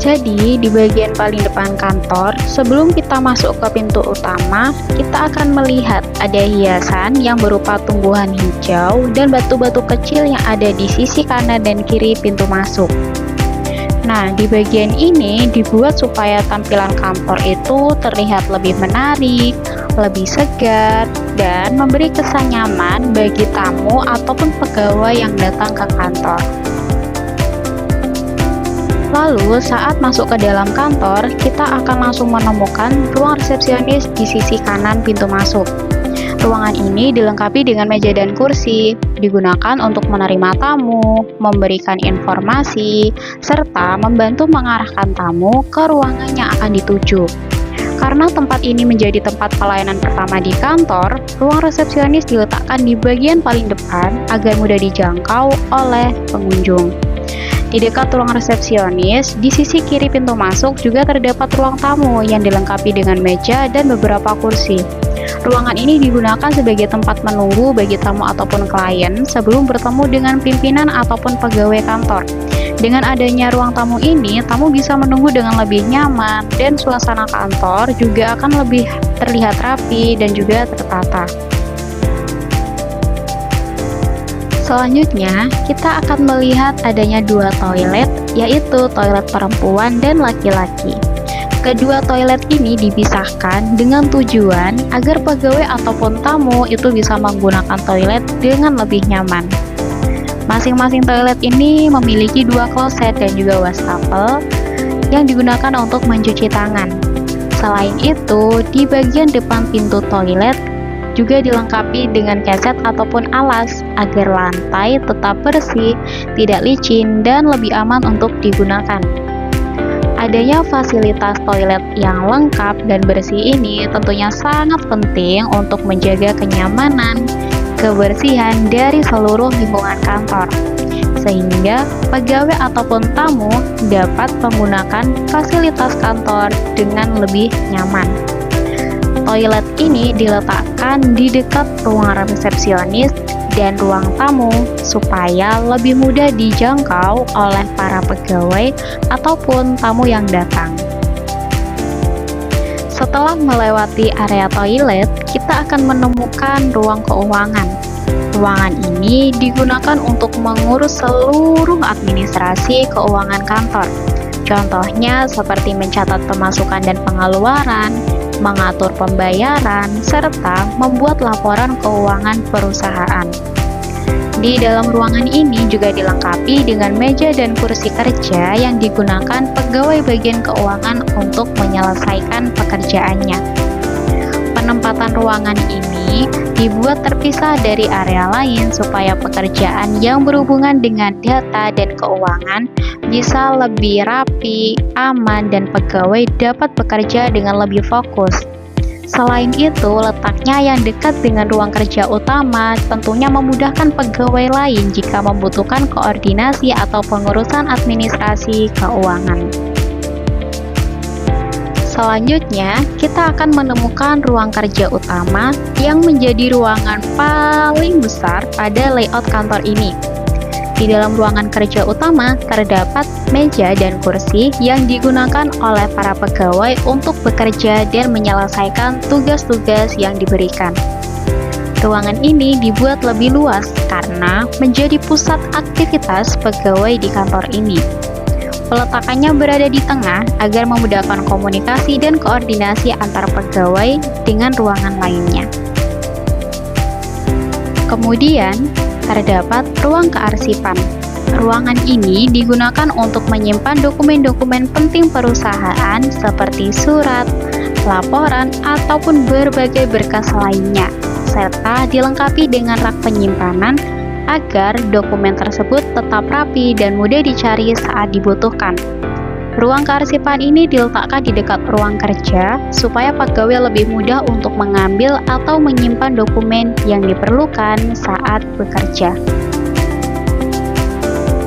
Jadi, di bagian paling depan kantor, sebelum kita masuk ke pintu utama, kita akan melihat ada hiasan yang berupa tumbuhan hijau dan batu-batu kecil yang ada di sisi kanan dan kiri pintu masuk. Nah, di bagian ini dibuat supaya tampilan kantor itu terlihat lebih menarik, lebih segar, dan memberi kesan nyaman bagi tamu ataupun pegawai yang datang ke kantor. Lalu, saat masuk ke dalam kantor, kita akan langsung menemukan ruang resepsionis di sisi kanan pintu masuk. Ruangan ini dilengkapi dengan meja dan kursi, digunakan untuk menerima tamu, memberikan informasi, serta membantu mengarahkan tamu ke ruangan yang akan dituju. Karena tempat ini menjadi tempat pelayanan pertama di kantor, ruang resepsionis diletakkan di bagian paling depan agar mudah dijangkau oleh pengunjung. Di dekat ruang resepsionis, di sisi kiri pintu masuk juga terdapat ruang tamu yang dilengkapi dengan meja dan beberapa kursi. Ruangan ini digunakan sebagai tempat menunggu bagi tamu ataupun klien sebelum bertemu dengan pimpinan ataupun pegawai kantor. Dengan adanya ruang tamu ini, tamu bisa menunggu dengan lebih nyaman dan suasana kantor juga akan lebih terlihat rapi dan juga tertata. Selanjutnya, kita akan melihat adanya dua toilet, yaitu toilet perempuan dan laki-laki. Kedua toilet ini dipisahkan dengan tujuan agar pegawai ataupun tamu itu bisa menggunakan toilet dengan lebih nyaman. Masing-masing toilet ini memiliki dua kloset dan juga wastafel yang digunakan untuk mencuci tangan. Selain itu, di bagian depan pintu toilet juga dilengkapi dengan keset ataupun alas agar lantai tetap bersih, tidak licin, dan lebih aman untuk digunakan. Adanya fasilitas toilet yang lengkap dan bersih ini tentunya sangat penting untuk menjaga kenyamanan, kebersihan dari seluruh lingkungan kantor, sehingga pegawai ataupun tamu dapat menggunakan fasilitas kantor dengan lebih nyaman. Toilet ini diletakkan di dekat ruang resepsionis dan ruang tamu supaya lebih mudah dijangkau oleh para pegawai ataupun tamu yang datang. Setelah melewati area toilet, kita akan menemukan ruang keuangan. Ruangan ini digunakan untuk mengurus seluruh administrasi keuangan kantor. Contohnya seperti mencatat pemasukan dan pengeluaran, mengatur pembayaran, serta membuat laporan keuangan perusahaan. Di dalam ruangan ini juga dilengkapi dengan meja dan kursi kerja yang digunakan pegawai bagian keuangan untuk menyelesaikan pekerjaannya. Penempatan ruangan ini dibuat terpisah dari area lain supaya pekerjaan yang berhubungan dengan data dan keuangan bisa lebih rapi, aman, dan pegawai dapat bekerja dengan lebih fokus. Selain itu, letaknya yang dekat dengan ruang kerja utama tentunya memudahkan pegawai lain jika membutuhkan koordinasi atau pengurusan administrasi keuangan. Selanjutnya, kita akan menemukan ruang kerja utama yang menjadi ruangan paling besar pada layout kantor ini. Di dalam ruangan kerja utama terdapat meja dan kursi yang digunakan oleh para pegawai untuk bekerja dan menyelesaikan tugas-tugas yang diberikan. Ruangan ini dibuat lebih luas karena menjadi pusat aktivitas pegawai di kantor ini. Peletakannya berada di tengah agar memudahkan komunikasi dan koordinasi antar pegawai dengan ruangan lainnya. Kemudian, terdapat ruang kearsipan. Ruangan ini digunakan untuk menyimpan dokumen-dokumen penting perusahaan seperti surat, laporan, ataupun berbagai berkas lainnya, serta dilengkapi dengan rak penyimpanan agar dokumen tersebut tetap rapi dan mudah dicari saat dibutuhkan. Ruang kearsipan ini diletakkan di dekat ruang kerja supaya pegawai lebih mudah untuk mengambil atau menyimpan dokumen yang diperlukan saat bekerja.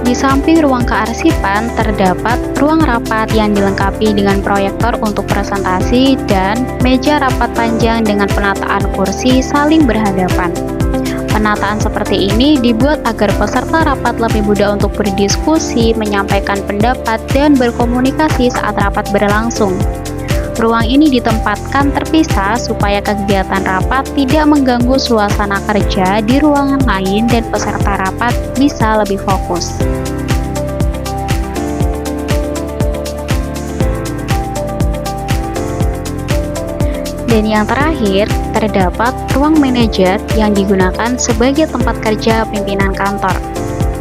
Di samping ruang kearsipan terdapat ruang rapat yang dilengkapi dengan proyektor untuk presentasi dan meja rapat panjang dengan penataan kursi saling berhadapan. Penataan seperti ini dibuat agar peserta rapat lebih mudah untuk berdiskusi, menyampaikan pendapat, dan berkomunikasi saat rapat berlangsung. Ruang ini ditempatkan terpisah supaya kegiatan rapat tidak mengganggu suasana kerja di ruangan lain dan peserta rapat bisa lebih fokus. Dan yang terakhir, terdapat ruang manajer yang digunakan sebagai tempat kerja pimpinan kantor.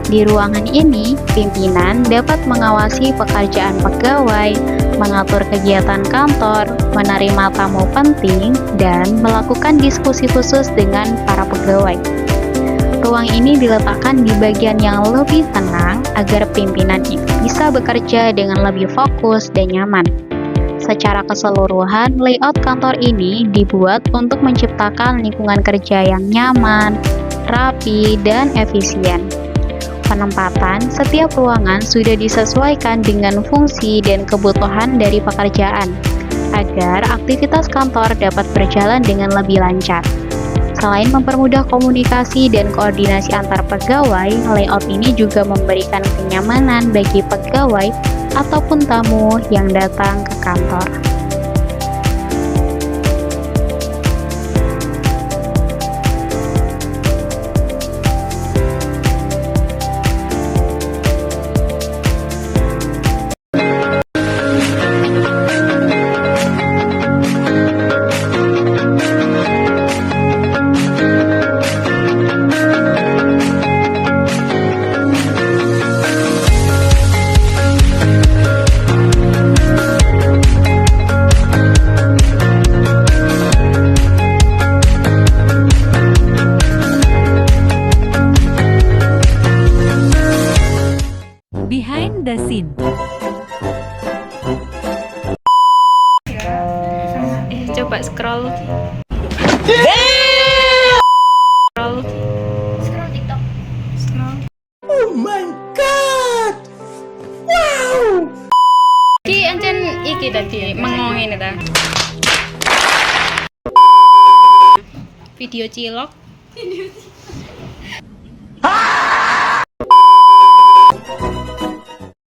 Di ruangan ini, pimpinan dapat mengawasi pekerjaan pegawai, mengatur kegiatan kantor, menerima tamu penting, dan melakukan diskusi khusus dengan para pegawai. Ruang ini diletakkan di bagian yang lebih tenang agar pimpinan bisa bekerja dengan lebih fokus dan nyaman. Secara keseluruhan, layout kantor ini dibuat untuk menciptakan lingkungan kerja yang nyaman, rapi, dan efisien. Penempatan setiap ruangan sudah disesuaikan dengan fungsi dan kebutuhan dari pekerjaan, agar aktivitas kantor dapat berjalan dengan lebih lancar. Selain mempermudah komunikasi dan koordinasi antar pegawai, layout ini juga memberikan kenyamanan bagi pegawai ataupun tamu yang datang ke kantor. Behind the scene. Coba scroll. Scroll TikTok. Oh my god! Wow! Iki ancen iki tadi mengongin ta. Video cilok.